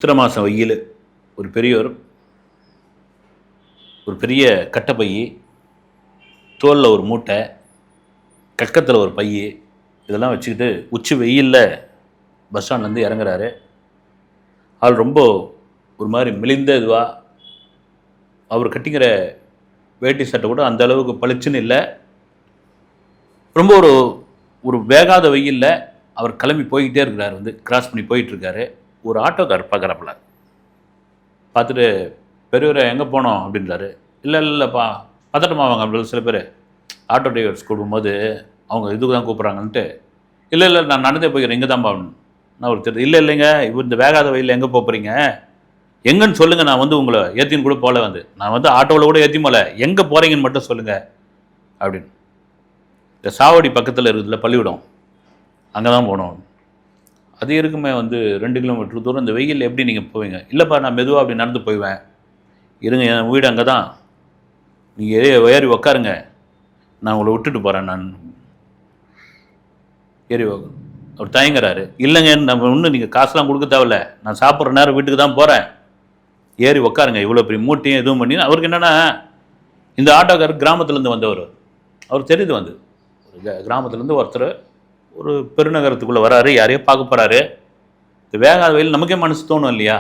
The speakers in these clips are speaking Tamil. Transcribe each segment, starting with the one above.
சித்திரை மாதம் வெயில் ஒரு பெரியவர் ஒரு பெரிய கட்டைப்பை, தோளில் ஒரு மூட்டை, கக்கத்தில் ஒரு பை, இதெல்லாம் வச்சுக்கிட்டு உச்சி வெயிலில் பஸ் ஸ்டாண்ட்லேருந்து இறங்குறாரு. ஆள் ரொம்ப ஒரு மாதிரி மெலிந்த இதுவாக, அவர் கட்டிக்கிற வேட்டி சட்டை கூட அந்த அளவுக்கு பளிச்சுன்னு இல்லை. ரொம்ப ஒரு ஒரு வேகாத வெயிலில் அவர் கிளம்பி போய்கிட்டே இருக்கிறார். கிராஸ் பண்ணி போயிட்டுருக்காரு. ஒரு ஆட்டோக்கார் பார்க்குறாப்புல. பார்த்துட்டு, பெரியவரை எங்கே போனோம் அப்படின்றாரு. இல்லைப்பா பதட்டமா வாங்க அப்படின்னு சில பேர் ஆட்டோ டிரைவர்ஸ் கூப்பிடும்போது அவங்க இதுக்கு தான் கூப்பிட்றாங்கன்ட்டு, இல்லை நான் நடந்தே போய்க்கிறேன், இங்கே தான் பாவணும். நான் ஒரு தெரியுது, இல்லைங்க இவர் இந்த வேகாத வெயிலில் எங்கே போகிறீங்க, எங்கன்னு சொல்லுங்கள், நான் உங்களை ஏற்றின்னு கூட போகல, நான் ஆட்டோவில் கூட ஏற்றி போகல, எங்கே போகிறீங்கன்னு மட்டும் சொல்லுங்கள் அப்படின்னு. இந்த சாவடி பக்கத்தில் இருக்குதுல்ல பள்ளிவிடம், அங்கே தான் போனோம். அது இருக்குமே 2 கிலோமீட்டர் தூரம், இந்த வெயில் எப்படி நீங்கள் போவீங்க? இல்லைப்பா நான் மெதுவாக அப்படி நடந்து போய்வேன். இருங்க, என் வீடு அங்கே தான், நீங்கள் ஏறி உக்காருங்க, நான் உங்களை விட்டுட்டு போகிறேன். நான் ஏறி அவர் தயங்குறாரு. இல்லைங்க, நம்ம ஒன்றும் நீங்கள் காசுலாம் கொடுக்க தேவையில்ல, நான் சாப்பிட்ற நேரம் வீட்டுக்கு தான் போகிறேன், ஏறி உக்காருங்க. இவ்வளோ பெரிய மூட்டையும் எதுவும் பண்ணி. அவருக்கு என்னென்னா, இந்த ஆட்டோக்காரர் கிராமத்துலேருந்து வந்தவர். அவர் தெரியுது ஒரு கிராமத்துலேருந்து ஒருத்தர் ஒரு பெருநகரத்துக்குள்ளே வராரு, யாரையோ பார்க்க போகிறாரு. இந்த வேகாத வெயில் நமக்கே மனசு தோணும் இல்லையா,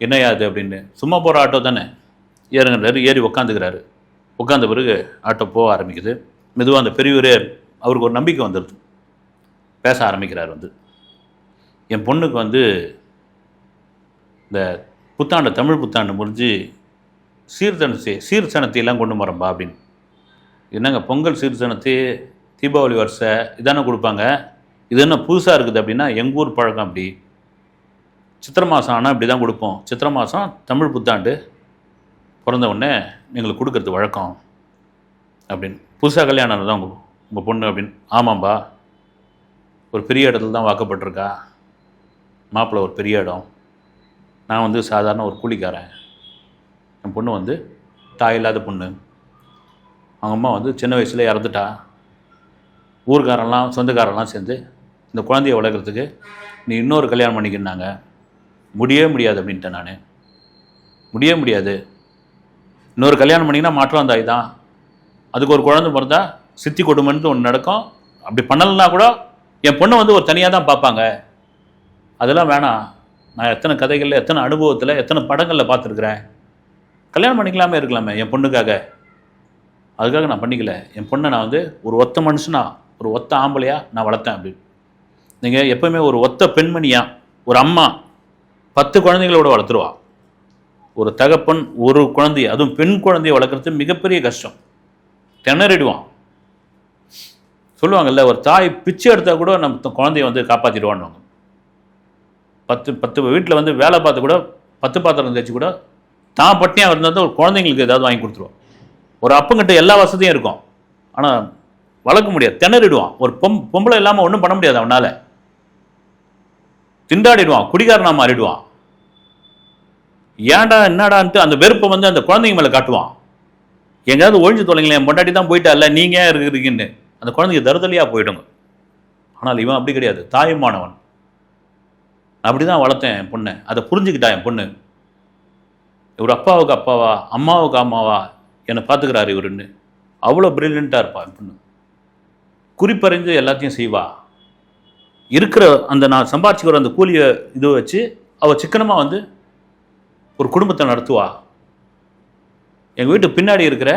என்னையா அது அப்படின்னு. சும்மா போகிற ஆட்டோ தானே, ஏறுங்கிறாரு. ஏறி உக்காந்துக்கிறாரு. உட்காந்த பிறகு ஆட்டோ போக ஆரம்பிக்குது. மெதுவாக அந்த பெரியவரே அவருக்கு ஒரு நம்பிக்கை வந்துடுது. பேச ஆரம்பிக்கிறார். என் பொண்ணுக்கு இந்த புத்தாண்டு, தமிழ் புத்தாண்டு முடிஞ்சு சீர்சனத்தையெல்லாம் கொண்டு வரம்பா அப்படின்னு. என்னங்க பொங்கல் சீர்சனத்தை, தீபாவளி வருஷை இதானே கொடுப்பாங்க, இது என்ன புதுசாக இருக்குது அப்படின்னா, எங்கள் ஊர் பழக்கம் அப்படி. சித்திரை மாதம் ஆனால் இப்படி தான் கொடுப்போம். சித்திரை மாதம் தமிழ் புத்தாண்டு பிறந்த உடனே எங்களுக்கு கொடுக்கறது வழக்கம் அப்படின்னு. புதுசாக கல்யாணம் தான் உங்கள் பொண்ணு அப்படின்னு. ஆமாம்பா, ஒரு பெரிய இடத்துல தான் வாக்கப்பட்டிருக்கா, மாப்பிள்ளை ஒரு பெரிய இடம், நான் சாதாரண ஒரு கூலிக்காரன். என் பொண்ணு தாய் இல்லாத பொண்ணு. அவங்க அம்மா சின்ன வயசில் இறந்துட்டா. ஊர்காரெல்லாம் சொந்தக்காரெல்லாம் சேர்ந்து இந்த குழந்தைய வளர்க்குறதுக்கு நீ இன்னொரு கல்யாணம் பண்ணிக்கினாங்க. முடியவே முடியாது அப்படின்ட்டேன் நான். முடியவே முடியாது, இன்னொரு கல்யாணம் பண்ணிங்கன்னா மாற்றம் தாய் தான், அதுக்கு ஒரு குழந்தை பிறந்தா சித்தி கொடுமைன்னு ஒன்று நடக்கும். அப்படி பண்ணலைன்னா கூட என் பொண்ணை ஒரு தனியாக தான் பார்ப்பாங்க. அதெல்லாம் வேணாம். நான் எத்தனை கதைகளில், எத்தனை அனுபவத்தில், எத்தனை படங்களில் பார்த்துருக்குறேன். கல்யாணம் பண்ணிக்கலாமே இருக்கலாமே என் பொண்ணுக்காக. அதுக்காக நான் பண்ணிக்கல. என் பொண்ணை நான் ஒரு ஒத்த மனுஷனா, ஒரு ஒத்த ஆம்பளையாக நான் வளர்த்தேன் அப்படின்னு. நீங்கள் எப்போவுமே ஒரு ஒத்த பெண்மணியாக, ஒரு அம்மா 10 குழந்தைகளோட வளர்த்துருவா. ஒரு தகப்பன் ஒரு குழந்தைய, அதுவும் பெண் குழந்தைய வளர்க்குறது மிகப்பெரிய கஷ்டம். திணறிடுவான். சொல்லுவாங்கல்ல, ஒரு தாய் பிச்சை எடுத்தால் கூட நம்ம குழந்தைய காப்பாற்றிடுவான்னு. 10 வீட்டில் வேலை பார்த்து கூட 10 பாத்திரம் தேய்ச்சி கூட தான் பட்டினியாக இருந்தால் தான் ஒரு குழந்தைங்களுக்கு ஏதாவது வாங்கி கொடுத்துருவோம். ஒரு அப்பங்கிட்ட எல்லா வசதியும் இருக்கும், ஆனால் வளர்க்க முடியாது, திணறிடுவான். ஒரு பொம்பளை இல்லாமல் ஒன்றும் பண்ண முடியாது அவனால். திண்டாடிடுவான், குடிகாரனாக மாறிடுவான். ஏன்டா என்னடான்ட்டு அந்த வெறுப்பை அந்த குழந்தைங்க மேலே காட்டுவான். எங்கேயாவது ஒழிஞ்சு தொலைங்களேன், என் பொண்டாட்டி தான் போயிட்டா இல்லை, நீங்கள் ஏன் இருக்கிறீங்கன்னு அந்த குழந்தைங்க தருதலியாக போயிடுங்க. ஆனால் இவன் அப்படி கிடையாது, தாயுமானவன். அப்படி தான் வளர்த்தேன் என் பொண்ணை. அதை புரிஞ்சுக்கிட்டா என் பொண்ணு. இவர் அப்பாவுக்கு அப்பாவா, அம்மாவுக்கு அம்மாவா என்னை பார்த்துக்கிறாரு இவருன்னு. அவ்வளோ பிரில்லியண்ட்டாக இருப்பா என் பொண்ணு. குறிப்பறிஞ்சு எல்லாத்தையும் செய்வா. இருக்கிற அந்த நான் சம்பாதிச்சுக்கிற அந்த கூலியை இது வச்சு அவள் சிக்கனமாக ஒரு குடும்பத்தை நடத்துவா. எங்கள் வீட்டு பின்னாடி இருக்கிற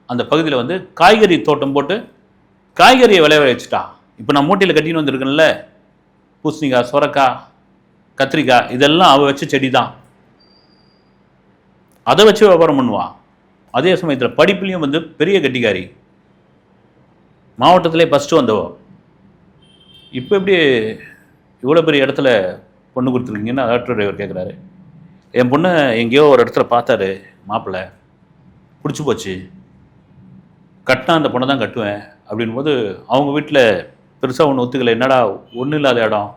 அந்த பகுதியில் காய்கறி தோட்டம் போட்டு காய்கறியை விளைய வச்சுட்டா. இப்போ நான் மூட்டையில் கட்டின்னு வந்திருக்கேன்ல, பூசணிக்காய், சொரக்காய், கத்திரிக்காய், இதெல்லாம் அவள் வச்ச செடி தான். அதை வச்சு வியாபாரம் பண்ணுவாள். அதே சமயத்தில் படிப்புலேயும் பெரிய கட்டிக்காரி, மாவட்டத்திலே ஃபஸ்ட்டு வந்தவோ. இப்போ எப்படி இவ்வளோ பெரிய இடத்துல பொண்ணு கொடுத்துருக்கீங்கன்னு ஆட்டோ டிரைவர் கேட்குறாரு. என் பொண்ணை எங்கேயோ ஒரு இடத்துல பார்த்தாரு மாப்பிள்ளை, பிடிச்சி போச்சு, கட்டினா அந்த பொண்ணை தான் கட்டுவேன் அப்படின்போது அவங்க வீட்டில் பெருசாக ஒன்று ஒத்துக்கலை. என்னடா ஒன்றும் இல்லாத இடம்,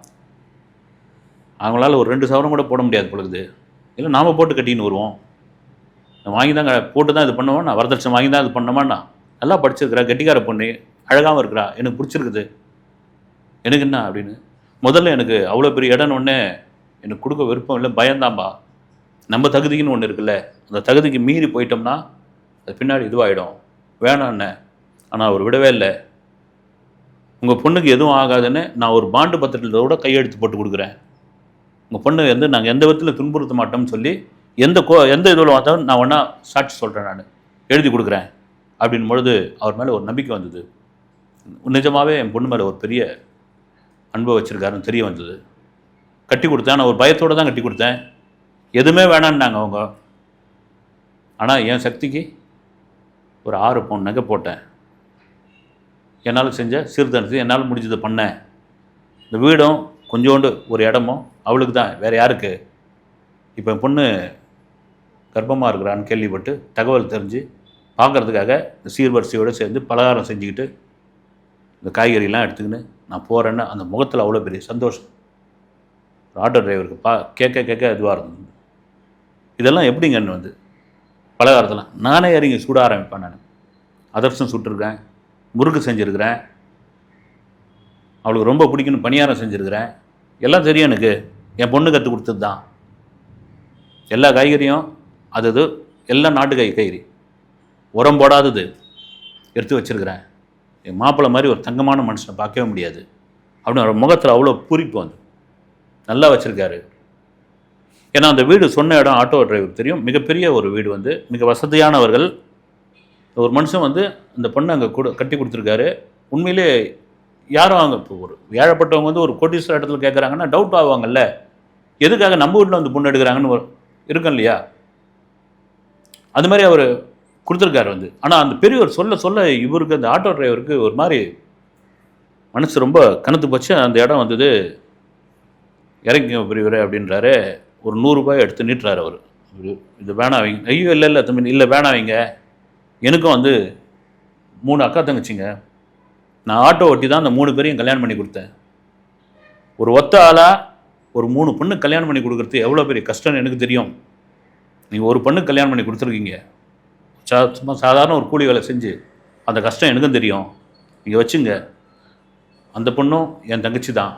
அவங்களால ஒரு 2 சவரம் கூட போட முடியாது பொழுது, இல்லை நாம் போட்டு கட்டின்னு வருவோம், நான் வாங்கி தான் போட்டு தான் இது பண்ணுவோம், நான் வரதட்சணை வாங்கி தான் இது பண்ணோமாண்ணா. நல்லா படிச்சிருக்கிறா, கெட்டிக்கார பொண்ணு, அழகாகவும் இருக்கிறா, எனக்கு பிடிச்சிருக்குது, எனக்கு என்ன அப்படின்னு. முதல்ல எனக்கு அவ்வளோ பெரிய இடம்னு ஒன்று எனக்கு கொடுக்க விருப்பம் இல்லை, பயந்தாம்பா. நம்ம தகுதிக்குன்னு ஒன்று இருக்குல்ல, அந்த தகுதிக்கு மீறி போயிட்டோம்னா அது பின்னாடி இதுவாகிடும், வேணான்னு. ஆனால் அவர் விடவே இல்லை. உங்கள் பொண்ணுக்கு எதுவும் ஆகாதுன்னு நான் ஒரு பாண்டு பத்திரத்தோட கையெழுத்து போட்டு கொடுக்குறேன். உங்கள் பொண்ணு வந்து நாங்கள் எந்த விதத்தில் துன்புறுத்த மாட்டோம்னு சொல்லி எந்த இதில் வந்தாலும் நான் ஒன்றா சாட்சி சொல்கிறேன், நான் எழுதி கொடுக்குறேன் அப்படின் பொழுது அவர் மேலே ஒரு நம்பிக்கை வந்தது. நிஜமாகவே என் பொண்ணு மேலே ஒரு பெரிய அன்பை வச்சுருக்காருன்னு தெரிய வந்தது. கட்டி கொடுத்தேன். நான் ஒரு பயத்தோடு தான் கட்டி கொடுத்தேன். எதுவுமே வேணான்னாங்க அவங்க. ஆனால் என் சக்திக்கு ஒரு 6 பவுன் நகை போட்டேன். என்னால் செஞ்ச சீர்திருத்தத்தை என்னால் முடிஞ்சதை பண்ணேன். இந்த வீடும் கொஞ்சோண்டு ஒரு இடமும் அவளுக்கு தான், வேறு யாருக்கு? இப்போ என் பொண்ணு கர்ப்பமாக இருக்கிறான்னு கேள்விப்பட்டு தகவல் தெரிஞ்சு பார்க்குறதுக்காக இந்த சீர்வரிசையோடு சேர்ந்து பலகாரம் செஞ்சுக்கிட்டு இந்த காய்கறிலாம் எடுத்துக்கின்னு நான் போகிறேன்னு அந்த முகத்தில் அவ்வளோ பெரிய சந்தோஷம். ஆட்டோ டிரைவருக்கு கேட்க இதுவாக இருந்தது. இதெல்லாம் எப்படிங்கன்னு வந்து பலகாரத்தெல்லாம் நானே இறங்கி சுட ஆரம்பிப்பேன். நான் அதிரசம் சுட்டுருக்கேன், முறுக்கு செஞ்சுருக்கிறேன், அவளுக்கு ரொம்ப பிடிக்குன்னு பணியாரம் செஞ்சுருக்கிறேன். எல்லாம் தெரியும் எனக்கு, என் பொண்ணு கற்றுக் கொடுத்தது தான். எல்லா காய்கறியும் அது எல்லாம் நாட்டு காய்கறி, உரம் போடாதது எடுத்து வச்சுருக்கிறேன். என் மாப்பிள்ளை மாதிரி ஒரு தங்கமான மனுஷனை பார்க்கவே முடியாது அப்படின்னு அவர் முகத்தில் அவ்வளோ பூரிப்பு வந்து நல்லா வச்சுருக்காரு. ஏன்னா அந்த வீடு சொன்ன இடம் ஆட்டோ டிரைவர் தெரியும், மிகப்பெரிய ஒரு வீடு வந்து மிக வசதியானவர்கள். ஒரு மனுஷன் வந்து அந்த பொண்ணை அங்கே கட்டி கொடுத்துருக்காரு. உண்மையிலே யாரும் அங்கே இப்போ ஒரு ஏழப்பட்டவங்க வந்து ஒரு கோட்டீஸ்வர இடத்துல கேட்குறாங்கன்னா டவுட் ஆவாங்கல்ல, எதுக்காக நம்ம வீட்டில் வந்து பொண்ணு எடுக்கிறாங்கன்னு இருக்கும் இல்லையா? அது மாதிரி அவர் கொடுத்துருக்காரு வந்து. ஆனால் அந்த பெரியவர் சொல்ல இவருக்கு அந்த ஆட்டோ டிரைவருக்கு ஒரு மாதிரி மனசு ரொம்ப கனத்து போச்சு. அந்த இடம் வந்தது, இறங்கிங்க பெரியவர் அப்படின்றாரு. ஒரு 100 ரூபாய் எடுத்து நீட்டுறாரு அவர். இது வேணாம் வைங்க. ஐயோ இல்லை தம்பி, இல்லை வேணாம் வைங்க. எனக்கும் வந்து 3 அக்கா தங்கச்சிங்க, நான் ஆட்டோ ஓட்டி தான் அந்த 3 பேரையும் கல்யாணம் பண்ணி கொடுத்தேன். ஒரு ஒத்த ஆளாக ஒரு 3 பொண்ணு கல்யாணம் பண்ணி கொடுக்குறது எவ்வளோ பெரிய கஷ்டம்னு எனக்கு தெரியும். நீங்கள் ஒரு பொண்ணு கல்யாணம் பண்ணி கொடுத்துருக்கீங்க, சும்மா சாதாரண ஒரு கூலி வேலை செஞ்சு, அந்த கஷ்டம் எனக்கும் தெரியும். நீங்கள் வச்சுங்க, அந்த பொண்ணும் என் தங்கச்சி தான்,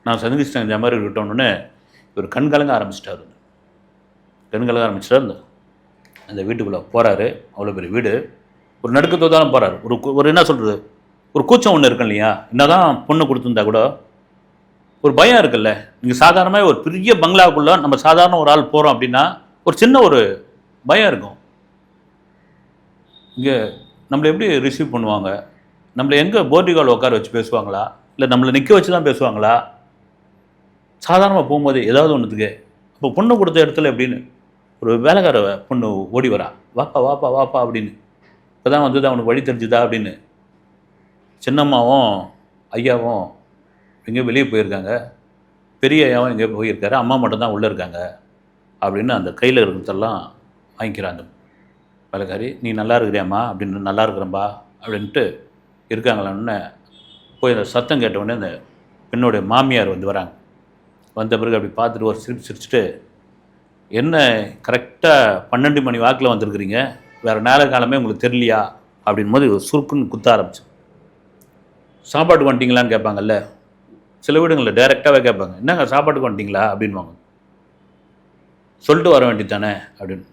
நான் சதங்கிச்சிட்டேன் இந்த மாதிரி இருக்கட்டோன்னு இவர் கண்கலங்க ஆரம்பிச்சிட்டாரு. அந்த வீட்டுக்குள்ளே போகிறாரு. அவ்வளோ பெரிய வீடு, ஒரு நடுக்கத்தோடு தானே போகிறாரு. ஒரு என்ன சொல்கிறது, ஒரு கூச்சம் ஒன்று இருக்கு இல்லையா? என்ன தான் பொண்ணு கொடுத்துருந்தா கூட ஒரு பயம் இருக்குல்ல. நீங்கள் சாதாரணமாக ஒரு பெரிய பங்களாவுக்குள்ளே நம்ம சாதாரண ஒரு ஆள் போகிறோம் அப்படின்னா ஒரு சின்ன ஒரு பயம் இருக்கும். இங்கே நம்மளை எப்படி ரிசீவ் பண்ணுவாங்க, நம்மளை எங்கே போர்டிகால் உட்கார வச்சு பேசுவாங்களா, இல்லை நம்மளை நிற்க வச்சு தான் பேசுவாங்களா? சாதாரணமாக போகும்போது ஏதாவது ஒன்றுத்துக்கு இப்போ பொண்ணு கொடுத்த இடத்துல எப்படின்னு ஒரு வேலைக்கார பொண்ணு ஓடி வரா, வாப்பா வாப்பா வாப்பா அப்படின்னு. இப்போ தான் வந்தது அவனுக்கு வழி தெரிஞ்சுதா அப்படின்னு. சின்னம்மாவும் ஐயாவும் எங்கேயோ வெளியே போயிருக்காங்க, பெரிய ஐயாவும் எங்கேயோ போயிருக்காரு, அம்மா மட்டும்தான் உள்ளே இருக்காங்க அப்படின்னு அந்த கையில் இருக்கிறதெல்லாம் வாங்கிக்கிறாங்க வேலைக்காரி. நீ நல்லா இருக்கிறியாம்மா அப்படின்னு. நல்லா இருக்கிறேன்பா அப்படின்ட்டு இருக்காங்களான்னு போய் அந்த சத்தம் கேட்டவுடனே அந்த பெண்ணுடைய மாமியார் வந்து வராங்க. வந்த பிறகு அப்படி பார்த்துட்டு ஒரு சிரிச்சுட்டு, என்ன கரெக்டாக 12 மணி வாக்கில் வந்திருக்கிறீங்க, வேறு நேர காலமே உங்களுக்கு தெரியலையா அப்படின் போது சுருக்குன்னு குத்த ஆரம்பிச்சு. சாப்பாட்டுக்கு வந்துட்டிங்களான்னு கேட்பாங்கல்ல, சில வீடுங்களில் டைரெக்டாகவே கேட்பாங்க, என்னங்க சாப்பாட்டுக்கு வந்துட்டிங்களா அப்படின்வாங்க. சொல்லிட்டு வர வேண்டியது தானே அப்படின்னு.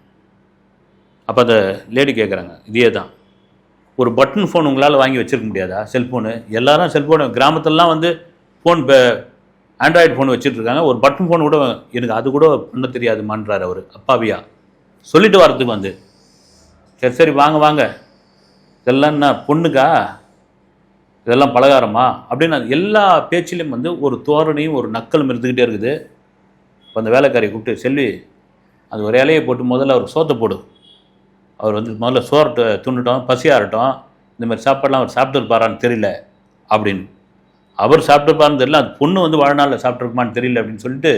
அப்போ அந்த லேடி கேட்குறாங்க, இதே தான், ஒரு பட்டன் ஃபோன் உங்களால் வாங்கி வச்சுருக்க முடியாதா? செல்ஃபோனு எல்லாரும் செல்ஃபோனு கிராமத்திலலாம் வந்து ஃபோன் ஆண்ட்ராய்டு ஃபோன் வச்சுட்ருக்காங்க, ஒரு பட்டன் ஃபோன் கூட எனக்கு அது கூட பண்ண தெரியாதுமான்றார் அவர் அப்பாவியா. சொல்லிட்டு வரத்துக்கு வந்து சரி வாங்க வாங்க, இதெல்லாம் என்ன பொண்ணுக்கா, இதெல்லாம் பலகாரமா அப்படின்னு எல்லா பேச்சிலையும் வந்து ஒரு தோரணையும் ஒரு நக்கலும் இருந்துக்கிட்டே இருக்குது. இப்போ அந்த வேலைக்காரியை கூப்பிட்டு, செல்வி அது ஒரு இலையை போட்டு முதல்ல அவர் சோத்தை போடு, அவர் வந்து முதல்ல சோறு துண்டுட்டோம், பசியாகட்டும், இந்தமாதிரி சாப்பாடெலாம் அவர் சாப்பிட்டுருப்பாரான்னு தெரியல அப்படின்னு. அவர் சாப்பிட்டுருப்பாருன்னு தெரியல, அது பொண்ணு வந்து வாழ்நாளில் சாப்பிட்ருக்குமான்னு தெரியல அப்படின்னு சொல்லிட்டு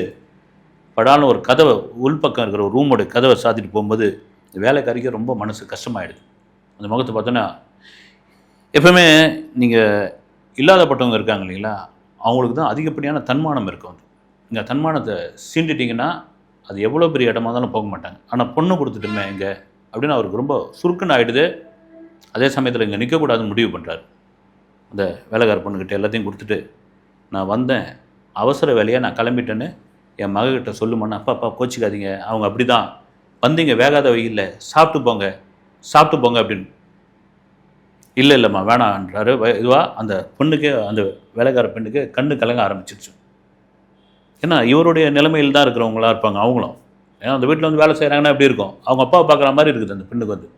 படாலும் ஒரு கதவை உள்பக்கம் இருக்கிற ஒரு ரூமோட கதவை சாத்திட்டு போகும்போது வேலைக்காரிக்கு ரொம்ப மனசு கஷ்டமாயிடுது. அந்த முகத்தை பார்த்தோன்னா, எப்பவுமே நீங்கள் இல்லாதப்பட்டவங்க இருக்காங்க இல்லைங்களா, அவங்களுக்கு தான் அதிகப்படியான தன்மானம் இருக்கும். இந்த தன்மானத்தை சீண்டிட்டிங்கன்னா அது எவ்வளோ பெரிய இடமா இருந்தாலும் போக மாட்டாங்க. ஆனால் பொண்ணு கொடுத்துட்டுமே இங்கே அப்படின்னு அவருக்கு ரொம்ப சுருக்குன்னு ஆகிடுது. அதே சமயத்தில் இங்கே நிற்கக்கூடாதுன்னு முடிவு பண்ணுறாரு. அந்த வேலைக்கார பொண்ணுக்கிட்ட எல்லாத்தையும் கொடுத்துட்டு, நான் வந்தேன், அவசர வேலையாக நான் கிளம்பிட்டேன்னு என் மகக்கிட்ட சொல்லுமான்னு, அப்பா கோச்சிக்காதீங்க, அவங்க அப்படி தான், வந்தீங்க வேகாத வெயில்ல, சாப்பிட்டு போங்க அப்படின்னு. இல்லைம்மா வேணான்றாரு. இதுவாக அந்த பொண்ணுக்கு, அந்த வேலைக்கார பெண்ணுக்கு கண்ணு கலங்க ஆரம்பிச்சிருச்சு. ஏன்னா இவருடைய நிலைமையில் தான் இருக்கிறவங்களா இருப்பாங்க அவங்களும். ஏன்னா அந்த வீட்டில் வந்து வேலை செய்கிறாங்கன்னா எப்படி இருக்கும், அவங்க அப்பாவை பார்க்குற மாதிரி இருக்குது அந்த பெண்ணுக்கு வந்து,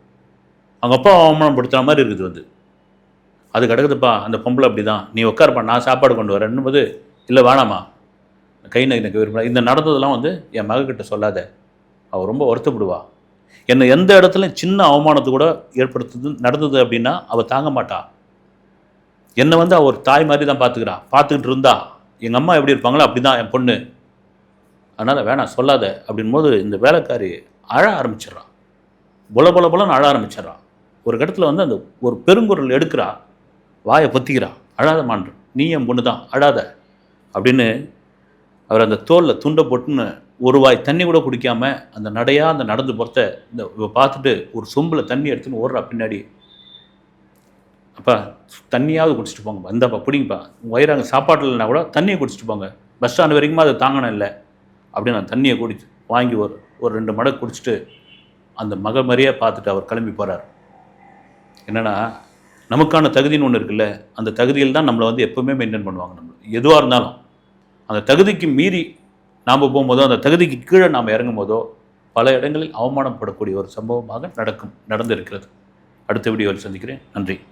அவங்க அப்பா அவமானப்படுத்துகிற மாதிரி இருக்குது வந்து. அது கிடக்குதுப்பா அந்த பொம்பளை அப்படி தான், நீ உட்காருப்பா நான் சாப்பாடு கொண்டு வரேன்னும் போது, இல்லை வேணாமா கை நகைக்கு விரும்ப, இந்த நடந்ததெல்லாம் வந்து என் மகக்கிட்ட சொல்லாத, அவள் ரொம்ப வருத்தப்படுவா, என்னை எந்த இடத்துலையும் சின்ன அவமானத்தை கூட நடந்தது அப்படின்னா அவள் தாங்க மாட்டா, என்னை வந்து அவர் தாய் மாதிரி தான் பார்த்துக்கிறா, பார்த்துக்கிட்டு இருந்தா எங்கள் அம்மா எப்படி இருப்பாங்களோ அப்படி தான் என் பொண்ணு, அதனால் வேணாம் சொல்லாத அப்படின் போது இந்த வேலைக்காரி அழ ஆரம்பிச்சிட்றான், புலன்னு அழ ஆரம்பிச்சிட்றான். ஒரு இடத்துல வந்து அந்த ஒரு பெருங்குரல் எடுக்கிறா, வாயை பொத்திக்கிறா, அழாதமான்ற, நீ என் பொண்ணு தான் அழாத அப்படின்னு அவர் அந்த தோலில் துண்டை போட்டுன்னு ஒரு வாய் தண்ணி கூட குடிக்காமல் அந்த அந்த நடந்து போகிறத இந்த பார்த்துட்டு ஒரு சொம்பில் தண்ணி எடுத்துன்னு ஓடுறா பின்னாடி. அப்பா தண்ணியாவது குடிச்சிட்டு போங்கப்பா, இந்தாப்பா பிடிங்கப்பா, வயிறாங்க சாப்பாட்டில் இல்லைனா கூட தண்ணியை குடிச்சிட்டு போங்க, பஸ் ஸ்டாண்டு வரைக்குமா அதை தாங்கணும் இல்லை அப்படின்னு நான் தண்ணியை குடிச்சு வாங்கி ஒரு 2 மடக்கு குடிச்சிட்டு அந்த மக மாதிரியே பார்த்துட்டு அவர் கிளம்பி போகிறார். என்னென்னா நமக்கான தகுதின்னு ஒன்று இருக்குல்ல, அந்த தகுதியில் தான் நம்மளை வந்து எப்போவுமே மெயின்டைன் பண்ணுவாங்க. நம்ம எதுவாக இருந்தாலும் அந்த தகுதிக்கு மீறி நாம் போகும்போதோ, அந்த தகுதிக்கு கீழே நாம் இறங்கும் போதோ பல இடங்களில் அவமானப்படக்கூடிய ஒரு சம்பவமாக நடந்திருக்கிறது. அடுத்த வீடியோவில் சந்திக்கிறேன். நன்றி.